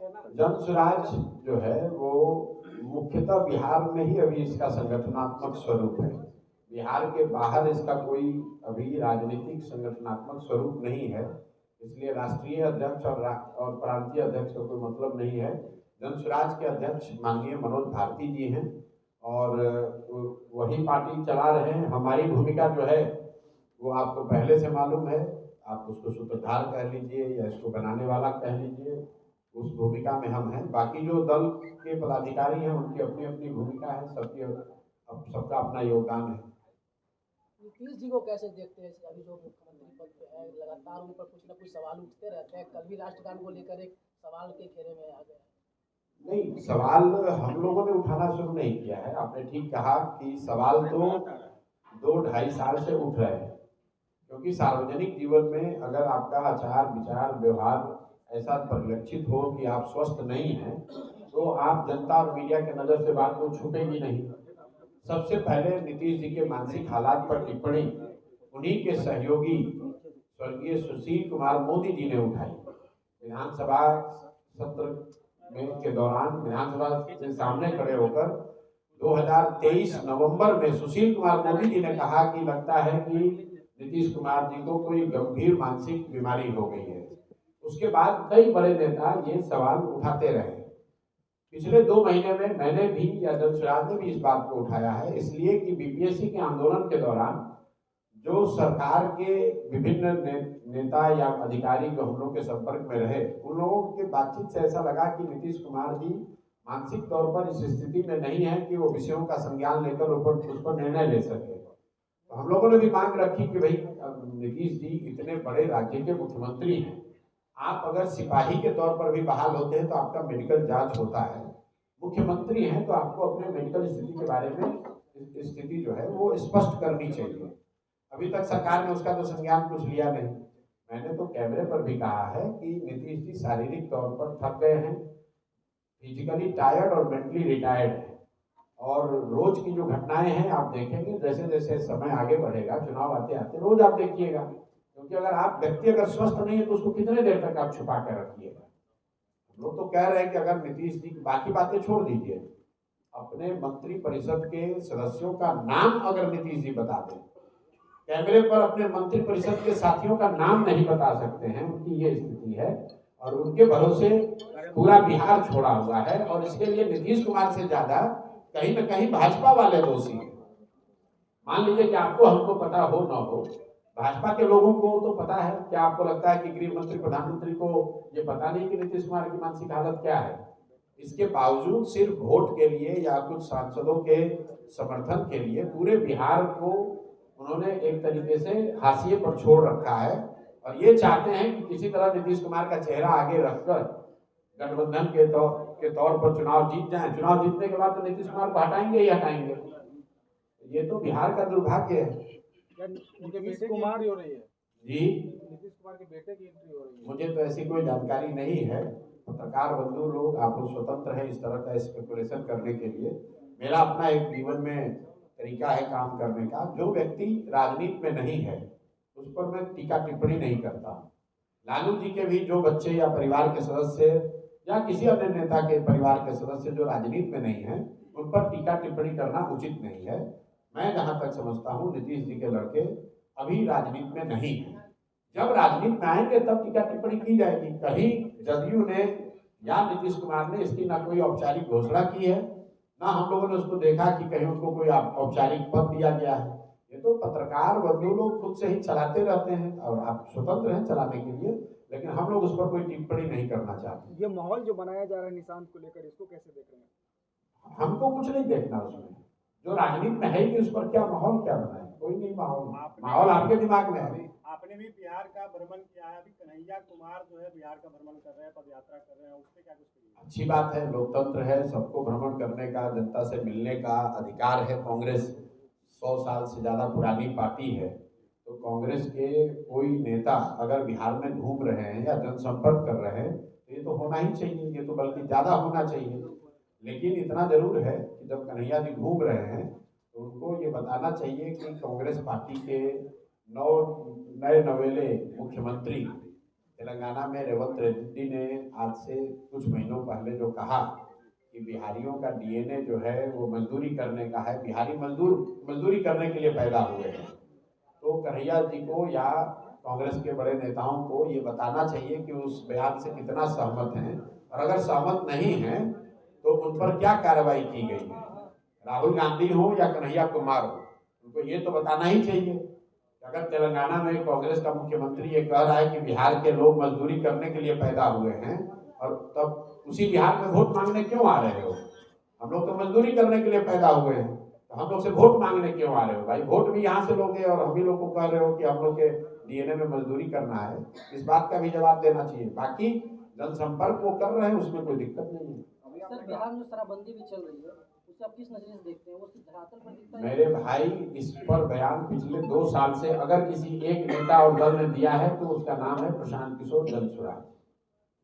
जन स्वराज जो है वो मुख्यतः बिहार में ही अभी इसका संगठनात्मक स्वरूप है। बिहार के बाहर इसका कोई अभी राजनीतिक संगठनात्मक स्वरूप नहीं है, इसलिए राष्ट्रीय अध्यक्ष और प्रांतीय अध्यक्ष का कोई मतलब नहीं है। जन स्वराज के अध्यक्ष माननीय मनोज भारती जी हैं और वही पार्टी चला रहे हैं। हमारी भूमिका जो है वो आपको पहले से मालूम है, आप उसको सूत्रधार कह लीजिए या इसको बनाने वाला कह लीजिए, उस भूमिका में हम हैं। बाकी जो दल के पदाधिकारी हैं उनकी अपनी अपनी भूमिका है, सबका अपना योगदान है। नीतीश जी को कैसे देखते हैं? अभी जो मुख्यमंत्री पद पे है, लगातार उन पर कुछ न कुछ सवाल उठते रहते हैं। कल भी राष्ट्रगान को लेकर एक सवाल के घेरे में आ गया। नहीं, सवाल हम लोगों ने उठाना शुरू नहीं किया है। आपने ठीक कहा कि सवाल तो 2-2.5 साल से उठ रहे हैं, क्योंकि सार्वजनिक जीवन में अगर आपका आचार विचार व्यवहार ऐसा परिलक्षित हो कि आप स्वस्थ नहीं हैं, तो आप जनता और मीडिया के नजर से बात को छुपेगी नहीं। सबसे पहले नीतीश जी के मानसिक हालात पर टिप्पणी उन्हीं के सहयोगी स्वर्गीय सुशील कुमार मोदी जी ने उठाई। विधानसभा सत्र में के दौरान विधानसभा के सामने खड़े होकर 2023 नवंबर में सुशील कुमार मोदी जी ने कहा कि लगता है कि नीतीश कुमार जी को कोई गंभीर मानसिक बीमारी हो गई है। उसके बाद कई बड़े नेता ये सवाल उठाते रहे। पिछले 2 महीने में मैंने भी या जन स्वराज ने भी इस बात को उठाया है, इसलिए कि बीपीएससी के आंदोलन के दौरान जो सरकार के विभिन्न नेता या अधिकारी जो हम लोग के संपर्क में रहे, उन लोगों के बातचीत से ऐसा लगा कि नीतीश कुमार जी मानसिक तौर पर इस स्थिति में नहीं है कि वो विषयों का संज्ञान लेकर उस पर निर्णय ले सके। तो हम लोगों ने भी मांग रखी कि भाई नीतीश जी इतने बड़े राज्य के मुख्यमंत्री हैं, आप अगर सिपाही के तौर पर भी बहाल होते हैं तो आपका मेडिकल जांच होता है। मुख्यमंत्री हैं तो आपको अपने मेडिकल स्थिति के बारे में स्थिति जो है वो स्पष्ट करनी चाहिए। अभी तक सरकार ने उसका तो संज्ञान कुछ लिया नहीं। मैंने तो कैमरे पर भी कहा है कि नीतीश जी शारीरिक तौर पर थक गए हैं, फिजिकली टायर्ड और मेंटली रिटायर्ड है। और रोज की जो घटनाएं हैं आप देखेंगे, जैसे जैसे समय आगे बढ़ेगा, चुनाव आते आते रोज आप देखिएगा, क्योंकि अगर आप व्यक्ति अगर स्वस्थ नहीं है तो उसको कितने देर तक आप छुपा कर रखिएगा। हम लोग तो कह रहे हैं कि अगर नीतीश जी, बाकी बातें छोड़ दीजिए, अपने मंत्री परिषद के सदस्यों का नाम अगर नीतीश जी बता दें, कैमरे पर अपने मंत्री परिषद के साथियों का नाम नहीं बता सकते हैं, उनकी ये स्थिति है और उनके भरोसे पूरा बिहार छोड़ा हुआ है। और इसके लिए नीतीश कुमार से ज्यादा कहीं न कहीं भाजपा वाले दोषी हैं। मान लीजिए कि आपको हमको पता हो ना हो, भाजपा के लोगों को तो पता है। क्या आपको लगता है कि गृह मंत्री प्रधानमंत्री को ये पता नहीं कि नीतीश कुमार की मानसिक हालत क्या है? इसके बावजूद सिर्फ वोट के लिए या कुछ सांसदों के समर्थन के लिए पूरे बिहार को उन्होंने एक तरीके से हाशिए पर छोड़ रखा है और ये चाहते हैं कि किसी तरह नीतीश कुमार का चेहरा आगे रखकर गठबंधन के तौर पर चुनाव जीत जाएं। चुनाव जीतने के बाद तो नीतीश कुमार को हटाएंगे ही हटाएंगे। ये तो बिहार का दुर्भाग्य है। नीतीश कुमार हो रही है जी, नीतीश कुमार के बेटे की एंट्री हो रही है। मुझे तो ऐसी कोई जानकारी नहीं है। पत्रकार बंधु लोग, आप लोग स्वतंत्र हैं इस तरह का स्पेकुलेशन करने के लिए। मेरा अपना एक जीवन में तरीका है काम करने का। जो व्यक्ति राजनीति में नहीं है उस पर मैं टीका टिप्पणी नहीं करता। लालू जी के भी जो बच्चे या परिवार के सदस्य या किसी अन्य नेता के परिवार के सदस्य जो राजनीति में नहीं है, उन पर टीका टिप्पणी करना उचित नहीं है। मैं जहां तक समझता हूं नीतीश जी के लड़के अभी राजनीति में नहीं है। जब राजनीति में आएंगे तब टीका टिप्पणी की जाएगी। कहीं जदयू ने या नीतीश कुमार ने इसकी ना कोई औपचारिक घोषणा की है, ना हम लोगों ने उसको देखा कि कहीं उनको कोई औपचारिक पद दिया गया है। ये तो पत्रकार बंधु लोग खुद से ही चलाते रहते हैं और आप स्वतंत्र हैं चलाने के लिए, लेकिन हम लोग उस पर कोई टिप्पणी नहीं करना चाहते। ये माहौल जो बनाया जा रहा है निशांत को लेकर, इसको कैसे देख रहे हैं? हमको कुछ नहीं देखना उसमें। जो राजनीति में है कि उस पर क्या माहौल क्या बना है, कोई नहीं माहौल। माहौल आपके दिमाग में है। आपने भी बिहार का भ्रमण किया है, अभी कन्हैया कुमार जो है बिहार का भ्रमण कर रहे हैं, पद यात्रा कर रहे हैं, उससे क्या कुछ कहिए? अच्छी बात है, लोकतंत्र है, सबको भ्रमण करने का, जनता से मिलने का अधिकार है। कांग्रेस 100 साल से ज्यादा पुरानी पार्टी है, तो कांग्रेस के कोई नेता अगर बिहार में घूम रहे हैं या जनसंपर्क कर रहे हैं तो ये तो होना ही चाहिए, ये तो बल्कि ज्यादा होना चाहिए। लेकिन इतना जरूर है कि जब कन्हैया जी घूम रहे हैं तो उनको ये बताना चाहिए कि कांग्रेस पार्टी के 9 नए नवेले मुख्यमंत्री तेलंगाना में रेवंत रेड्डी ने आज से कुछ महीनों पहले जो कहा कि बिहारियों का डीएनए जो है वो मजदूरी करने का है, बिहारी मजदूरी करने के लिए पैदा हुए हैं, तो कन्हैया जी को या कांग्रेस के बड़े नेताओं को ये बताना चाहिए कि उस बयान से कितना सहमत हैं, और अगर सहमत नहीं हैं तो उन पर क्या कार्रवाई की गई है। राहुल गांधी हो या कन्हैया कुमार हो, उनको ये तो बताना ही चाहिए। अगर तेलंगाना में कांग्रेस का मुख्यमंत्री ये कह रहा है कि बिहार के लोग मजदूरी करने के लिए पैदा हुए हैं, और तब उसी बिहार में वोट मांगने क्यों आ रहे हो? हम लोग तो मजदूरी करने के लिए पैदा हुए हैं, तो हम लोग से वोट मांगने क्यों आ रहे हो? भाई वोट भी यहाँ से लोगे और हम ही लोग को कह रहे हो कि हम लोग के डीएनए में मजदूरी करना है। इस बात का भी जवाब देना चाहिए। बाकी जनसंपर्क वो कर रहे हैं, उसमें कोई दिक्कत नहीं है। सर बिहार में शराबबंदी भी चल रही है, उसे आप किस नजरिए से देखते हैं? वो सिर्फ धरातल पर दिखता है? मेरे भाई, इस पर बयान पिछले 2 साल से अगर किसी एक नेता और दल ने दिया है तो उसका नाम है प्रशांत किशोर जनसुराज।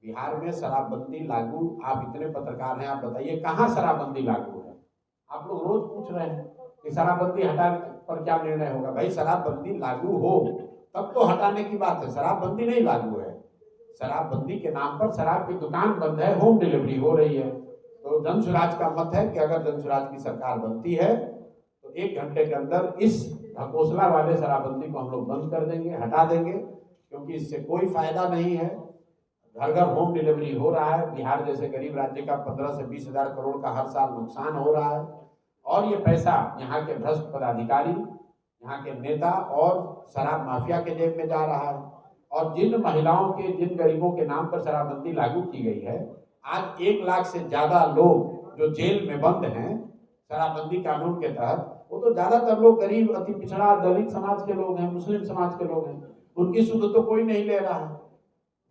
बिहार में शराबबंदी लागू, आप इतने पत्रकार हैं, आप बताइए कहाँ शराबबंदी लागू है? आप लोग रोज पूछ रहे हैं कि शराबबंदी हटाने पर क्या निर्णय होगा। भाई शराबबंदी लागू हो तब तो हटाने की बात है, शराबबंदी नहीं लागू है। शराबबंदी के नाम पर शराब की दुकान बंद है, होम डिलीवरी हो रही है। तो जनसुराज का मत है कि अगर जनसुराज की सरकार बनती है तो 1 घंटे के अंदर इस ढकोसला वाले शराबबंदी को हम लोग बंद कर देंगे, हटा देंगे, क्योंकि इससे कोई फायदा नहीं है। घर घर होम डिलीवरी हो रहा है। बिहार जैसे गरीब राज्य का 15 से 20 हजार करोड़ का हर साल नुकसान हो रहा है, और ये पैसा यहाँ के भ्रष्ट पदाधिकारी, यहाँ के नेता और शराब माफिया के जेब में जा रहा है। और जिन महिलाओं के, जिन गरीबों के नाम पर शराबबंदी लागू की गई है, आज 1 लाख से ज्यादा लोग जो जेल में बंद हैं शराबबंदी कानून के तहत, वो तो ज्यादातर लोग गरीब, अति पिछड़ा, दलित समाज के लोग हैं, मुस्लिम समाज के लोग हैं। उनकी सुध तो कोई नहीं ले रहा है।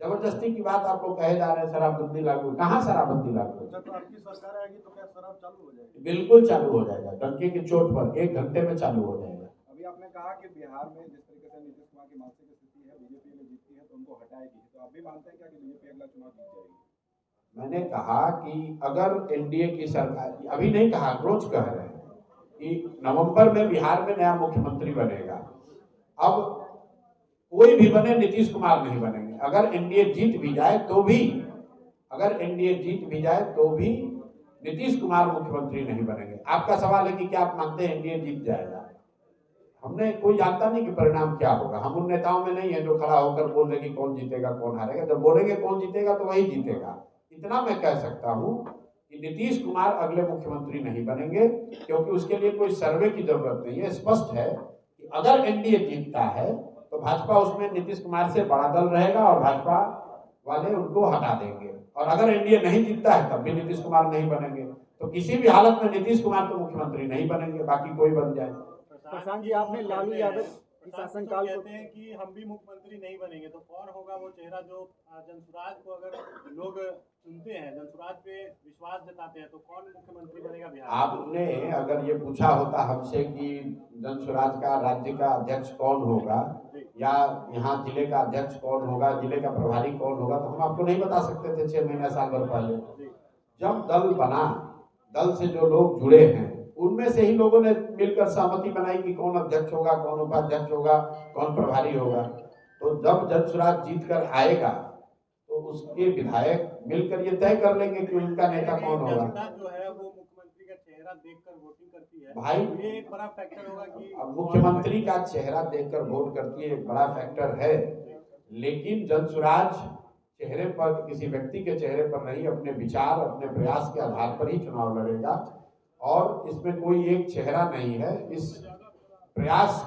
जबरदस्ती की बात आप लोग कहे जा रहे हैं शराबबंदी लागू, कहाँ शराबबंदी लागू? तो आपकी सरकार आएगी तो क्या शराब चालू हो जाएगी? बिल्कुल चालू हो जाएगा, डंके की चोट पर 1 घंटे में चालू हो जाएगा। अभी आपने कहा कि बिहार में जिस तरीके से नीतीश कुमार की मानसिक स्थिति है, बीजेपी में जीतती है तो उनको हटाएगी, तो आप भी मानते हैं क्या कि बीजेपी अगला चुनाव जीत जाएगी? मैंने कहा कि अगर एनडीए की सरकार, अभी नहीं कहा, रोज कह रहे हैं कि नवंबर में बिहार में नया मुख्यमंत्री बनेगा। अब कोई भी बने, नीतीश कुमार नहीं बनेंगे। अगर एनडीए जीत भी जाए तो भी, अगर एनडीए जीत भी जाए तो भी नीतीश कुमार मुख्यमंत्री नहीं बनेंगे। आपका सवाल है कि क्या आप मानते हैं एनडीए जीत जाएगा? हमने, कोई जानता नहीं कि परिणाम क्या होगा। हम उन नेताओं में नहीं है जो खड़ा होकर बोल रहे कि कौन जीतेगा कौन हारेगा। जब बोलेंगे कौन जीतेगा तो वही जीतेगा। इतना मैं कह सकता हूं कि नीतीश कुमार अगले मुख्यमंत्री नहीं बनेंगे, क्योंकि उसके लिए कोई सर्वे की जरूरत नहीं है। स्पष्ट है कि अगर एनडीए जीतता है तो भाजपा उसमें नीतीश कुमार से बड़ा दल रहेगा और भाजपा वाले उनको हटा देंगे, और अगर एनडीए नहीं जीतता है तब भी नीतीश कुमार नहीं बनेंगे। तो किसी भी हालत में नीतीश कुमार तो मुख्यमंत्री नहीं बनेंगे, बाकी कोई बन जाए। प्रशांत जी, आपने लालू यादव की शासनकाल को कहते हैं कि हम भी मुख्यमंत्री नहीं बनेंगे, तो कौन होगा वो चेहरा जो जनसुराज को, अगर लोग चुनते हैं, जनसुराज पे विश्वास जताते हैं, तो कौन मुख्यमंत्री बनेगा बिहार? आपने अगर ये पूछा होता हमसे कि जनसुराज का राज्य का अध्यक्ष कौन होगा या यहाँ जिले का अध्यक्ष कौन होगा, जिले का प्रभारी कौन होगा, तो हम आपको नहीं बता सकते थे 6 महीना साल भर पहले। जब दल बना, दल से जो लोग जुड़े हैं उनमें से ही लोगों ने मिलकर सहमति बनाई कि कौन अध्यक्ष होगा, कौन उपाध्यक्ष होगा, कौन प्रभारी होगा। तो जब जनसुराज जीत कर आएगा तो उसके विधायक मिलकर ये तय कर लेंगे कि उनका नेता कौन होगा। जनता जो है वो मुख्यमंत्री का चेहरा देखकर वोटिंग करती है भाई, ये एक बड़ा फैक्टर होगा कि मुख्यमंत्री का चेहरा देखकर वोट करती है, एक बड़ा फैक्टर है। लेकिन जनसुराज चेहरे पर, किसी व्यक्ति के चेहरे पर नहीं, अपने विचार, अपने प्रयास के आधार पर ही चुनाव लड़ेगा, और इसमें कोई एक चेहरा नहीं है। इस प्रयास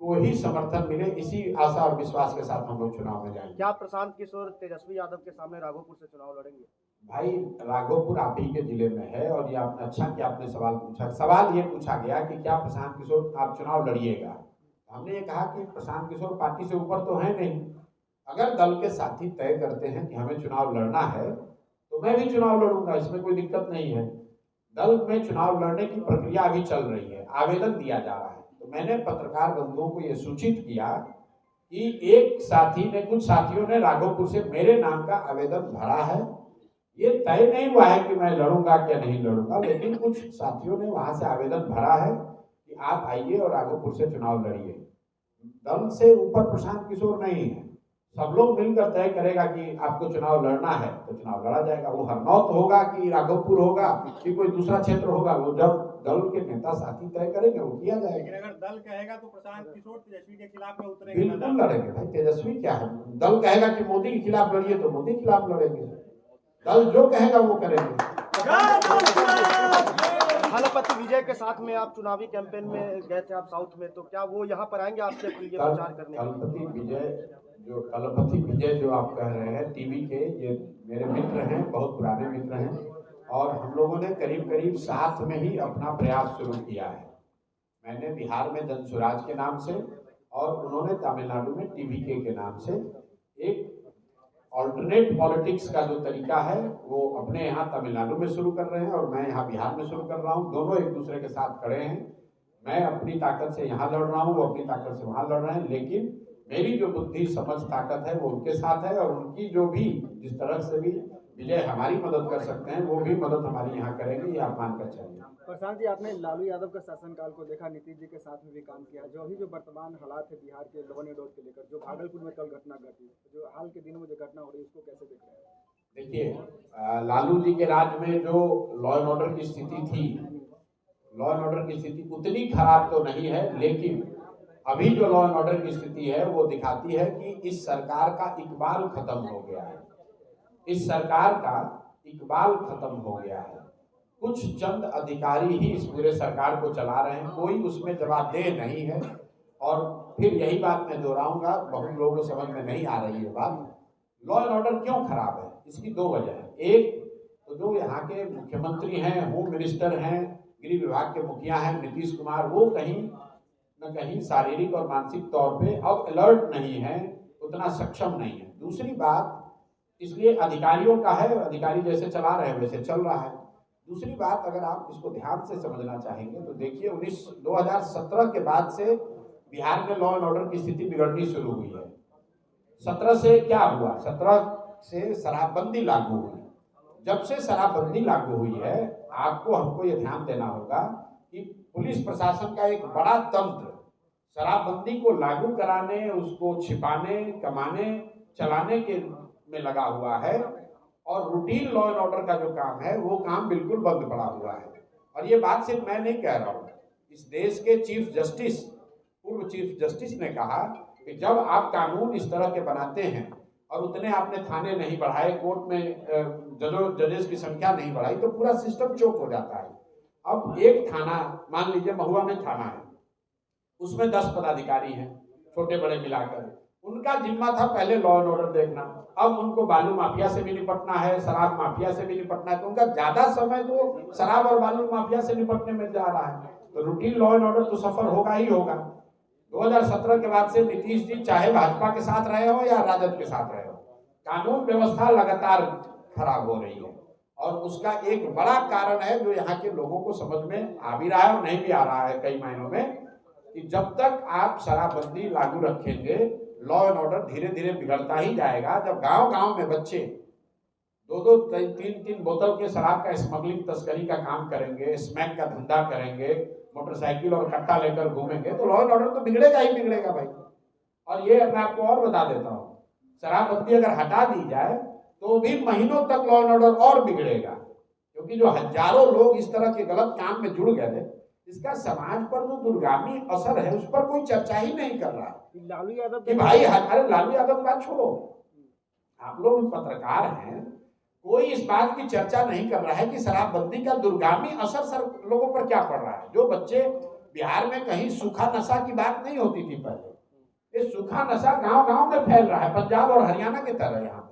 को ही समर्थन मिले, इसी आशा और विश्वास के साथ हम लोग चुनाव में जाएंगे। क्या प्रशांत किशोर तेजस्वी यादव के सामने राघोपुर से चुनाव लड़ेंगे? भाई, राघोपुर आप ही के जिले में है, और ये आपने अच्छा कि आपने सवाल पूछा। सवाल ये पूछा गया कि क्या प्रशांत किशोर आप चुनाव लड़िएगा। हमने ये कहा कि प्रशांत किशोर पार्टी से ऊपर तो है नहीं। अगर दल के साथी तय करते हैं कि हमें चुनाव लड़ना है तो मैं भी चुनाव लड़ूंगा, इसमें कोई दिक्कत नहीं है। दल में चुनाव लड़ने की प्रक्रिया अभी चल रही है, आवेदन दिया जा रहा है। तो मैंने पत्रकार बंधुओं को ये सूचित किया कि एक साथी ने, कुछ साथियों ने राघोपुर से मेरे नाम का आवेदन भरा है। ये तय नहीं हुआ है कि मैं लड़ूंगा क्या नहीं लड़ूंगा, लेकिन कुछ साथियों ने वहां से आवेदन भरा है कि आप आइए और राघोपुर से चुनाव लड़िए। दल से ऊपर प्रशांत किशोर नहीं है। सब लोग मिलकर तय करेगा कि आपको चुनाव लड़ना है तो चुनाव लड़ा जाएगा। वो हरनौत होगा कि राघोपुर होगा कि कोई दूसरा क्षेत्र होगा, वो जब दल के नेता साथी तय करेंगे वो किया लेकिन जाएगा। अगर दल कहेगा तो प्रशांत किशोर तेजस्वी के खिलाफ में उतरेंगे बिल्कुल मैदान। लड़ेंगे भाई, तेजस्वी क्या है, दल कहेगा कि मोदी के खिलाफ लड़िए तो मोदी के खिलाफ लड़ेंगे, दल जो कहेगा वो करेंगे। थलपति विजय के साथ में आप चुनावी कैंपेन में गए थे, आप साउथ में, तो क्या वो यहाँ पर आएंगे आपके लिए प्रचार करने? तलपति विजय जो आप कह रहे हैं टीवी के, ये मेरे मित्र हैं, बहुत पुराने मित्र हैं, और हम लोगों ने करीब करीब साथ में ही अपना प्रयास शुरू किया है। मैंने बिहार में जनसुराज के नाम से और उन्होंने तमिलनाडु में टीवीके के नाम से एक ऑल्टरनेट पॉलिटिक्स का जो तरीका है वो अपने यहाँ तमिलनाडु में शुरू कर रहे हैं और मैं यहाँ बिहार में शुरू कर रहा हूँ। दोनों एक दूसरे के साथ खड़े हैं। मैं अपनी ताकत से यहाँ लड़ रहा हूँ, वो अपनी ताकत से वहाँ लड़ रहे हैं, लेकिन मेरी जो बुद्धि समझ ताकत है वो उनके साथ है, और उनकी जो भी जिस तरह से भी विजय हमारी मदद कर सकते हैं वो भी मदद हमारी यहाँ करेंगे, ये आप मानकर चलिए। प्रशांत जी, आपने लालू यादव का शासनकाल को देखा, नीतीश जी के साथ में भी काम किया। जो अभी जो वर्तमान हालात है बिहार के लॉ एंड ऑर्डर के लेकर, जो भागलपुर में कल घटना घटी, जो हाल के दिनों में जो घटना हो रही है, उसको कैसे देख रहे हैं? देखिए, लालू जी के राज में जो लॉ एंड ऑर्डर की स्थिति थी, लॉ एंड ऑर्डर की स्थिति उतनी खराब तो नहीं है, लेकिन अभी जो लॉ एंड ऑर्डर की स्थिति है वो दिखाती है कि इस सरकार का इकबाल खत्म हो गया है। इस सरकार का इकबाल खत्म हो गया है। कुछ चंद अधिकारी ही इस पूरे सरकार को चला रहे हैं, कोई उसमें जवाबदेह नहीं है। और फिर यही बात मैं दोहराऊंगा, बहुत लोगों को समझ में नहीं आ रही है बात। लॉ एंड ऑर्डर क्यों खराब है, इसकी दो वजह है। एक तो जो यहाँ के मुख्यमंत्री हैं, होम मिनिस्टर हैं, गृह विभाग के मुखिया हैं नीतीश कुमार, वो कहीं न कहीं शारीरिक और मानसिक तौर पे अब अलर्ट नहीं है, उतना सक्षम नहीं है। दूसरी बात इसलिए अधिकारियों का है, अधिकारी जैसे चला रहे हैं वैसे चल रहा है। दूसरी बात, अगर आप इसको ध्यान से समझना चाहेंगे तो देखिए 2017 के बाद से बिहार में लॉ एंड ऑर्डर की स्थिति बिगड़नी शुरू हुई है। 17 से क्या हुआ, 17 से शराबबंदी लागू हुई। जब से शराबबंदी लागू हुई है, आपको हमको ये ध्यान देना होगा कि पुलिस प्रशासन का एक बड़ा तंत्र शराबबंदी को लागू कराने, उसको छिपाने, कमाने, चलाने के में लगा हुआ है, और रूटीन लॉ एंड ऑर्डर का जो काम है वो काम बिल्कुल बंद पड़ा हुआ है। और ये बात सिर्फ मैं नहीं कह रहा हूँ, इस देश के चीफ जस्टिस, पूर्व चीफ जस्टिस ने कहा कि जब आप कानून इस तरह के बनाते हैं और उतने आपने थाने नहीं बढ़ाए, कोर्ट में जजेस की संख्या नहीं बढ़ाई, तो पूरा सिस्टम चोक हो जाता है। अब एक थाना, मान लीजिए महुआ में थाना है, उसमें 10 पदाधिकारी हैं, छोटे बड़े मिलाकर। उनका जिम्मा था पहले लॉ एंड ऑर्डर देखना, अब उनको बालू माफिया से भी निपटना है, शराब माफिया से भी निपटना है, तो उनका ज्यादा समय तो शराब और बालू माफिया से निपटने में जा रहा है। तो रूटीन लॉ एंड ऑर्डर तो सफर होगा ही होगा। 2017 के बाद से नीतीश जी चाहे भाजपा के साथ रहे हो या राजद के साथ रहे हो, कानून व्यवस्था लगातार खराब हो रही है। और उसका एक बड़ा कारण है जो यहाँ के लोगों को समझ में आ भी रहा है और नहीं भी आ रहा है कई मायनों में, कि जब तक आप शराबबंदी लागू रखेंगे लॉ एंड ऑर्डर धीरे धीरे बिगड़ता ही जाएगा। जब गांव-गांव में बच्चे 2-2, 3-3 बोतल के शराब का स्मगलिंग, तस्करी का काम करेंगे, स्मैक का धंधा करेंगे, मोटरसाइकिल और कट्टा लेकर घूमेंगे, तो लॉ एंड ऑर्डर तो बिगड़ेगा ही बिगड़ेगा भाई। और ये मैं आपको और बता देता हूँ, शराबबंदी अगर हटा दी जाए तो भी महीनों तक लॉ एंड ऑर्डर और बिगड़ेगा, क्योंकि जो हजारों लोग इस तरह के गलत काम में जुड़ गए, इसका समाज पर जो दूरगामी असर है उस पर कोई चर्चा ही नहीं कर रहा। लालू यादव कि भाई, अरे लालू यादव की बात छोड़ो, आप लोग पत्रकार हैं, कोई इस बात की चर्चा नहीं कर रहा है कि शराबबंदी का दूरगामी असर लोगों पर क्या पड़ रहा है। जो बच्चे बिहार में कहीं सूखा नशा की बात नहीं होती थी पहले, ये सूखा नशा गांव-गांव में फैल रहा है, पंजाब और हरियाणा की तरह यहाँ पर।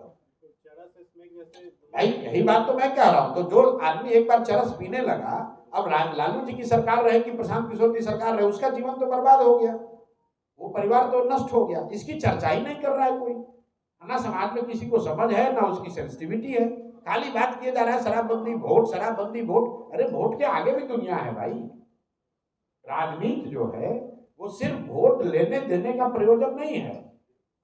भाई यही बात तो मैं कह रहा हूँ। तो जो आदमी एक बार चरस पीने लगा, अब लालू जी की सरकार रहे कि प्रशांत किशोर की सरकार रहे, उसका जीवन तो बर्बाद हो गया, वो परिवार तो नष्ट हो गया। इसकी चर्चा ही नहीं कर रहा है कोई, ना समाज में किसी को समझ है, ना उसकी सेंसिटिविटी है। खाली बात किया जा रहा है शराबबंदी वोट, शराबबंदी वोट। अरे वोट के आगे भी दुनिया है भाई। राजनीति जो है वो सिर्फ वोट लेने देने का प्रयोजन नहीं है।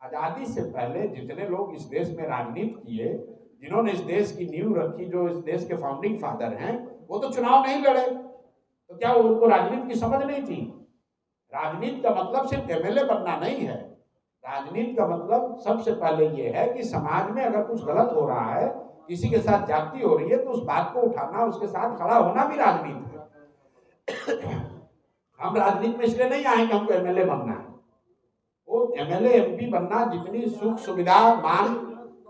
आजादी से पहले जितने लोग इस देश में राजनीति किए, जिन्होंने इस देश की नींव रखी, जो इस देश के फाउंडिंग फादर हैं, वो तो चुनाव नहीं लड़े। तो क्या उनको राजनीति की समझ नहीं थी? राजनीति का मतलब सिर्फ एमएलए बनना नहीं है। राजनीति का मतलब सबसे पहले ये है कि समाज में अगर कुछ गलत हो रहा है, किसी के साथ जाति हो रही है, तो उस बात को उठाना, उसके साथ खड़ा होना भी राजनीति है। हम राजनीति में इसलिए नहीं आए कि हमको एमएलए बनना है। वो एमएलए एमपी बनना, जितनी सुख सुविधा मान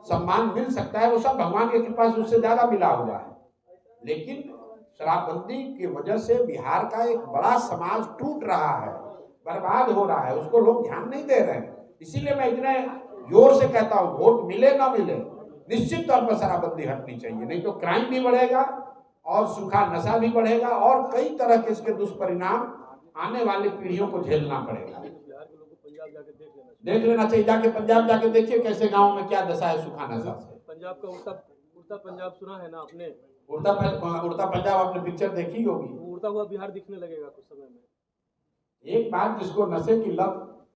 सम्मान मिल सकता है, वो सब भगवान की कृपा से उससे ज्यादा मिला हुआ है। लेकिन शराबबंदी की वजह से बिहार का एक बड़ा समाज टूट रहा है, बर्बाद हो रहा है, उसको लोग ध्यान नहीं दे रहे हैं। इसीलिए मैं इतने जोर से कहता हूँ, वोट मिले ना मिले, निश्चित तौर पर शराबबंदी हटनी चाहिए, नहीं तो क्राइम भी बढ़ेगा और सूखा नशा भी बढ़ेगा और कई तरह के इसके दुष्परिणाम आने वाली पीढ़ियों को झेलना पड़ेगा। देख लेना चाहिए, जाके पंजाब जाके देखिए कैसे गांव में क्या दशा है सूखा नशा से। पंजाब का उड़ता पंजाब सुना है ना आपने? उड़ता पंजाब आपने पिक्चर देखी होगी। उड़ता हुआ बिहार दिखने लगेगा कुछ समय में। एक बात जिसको नशे की लत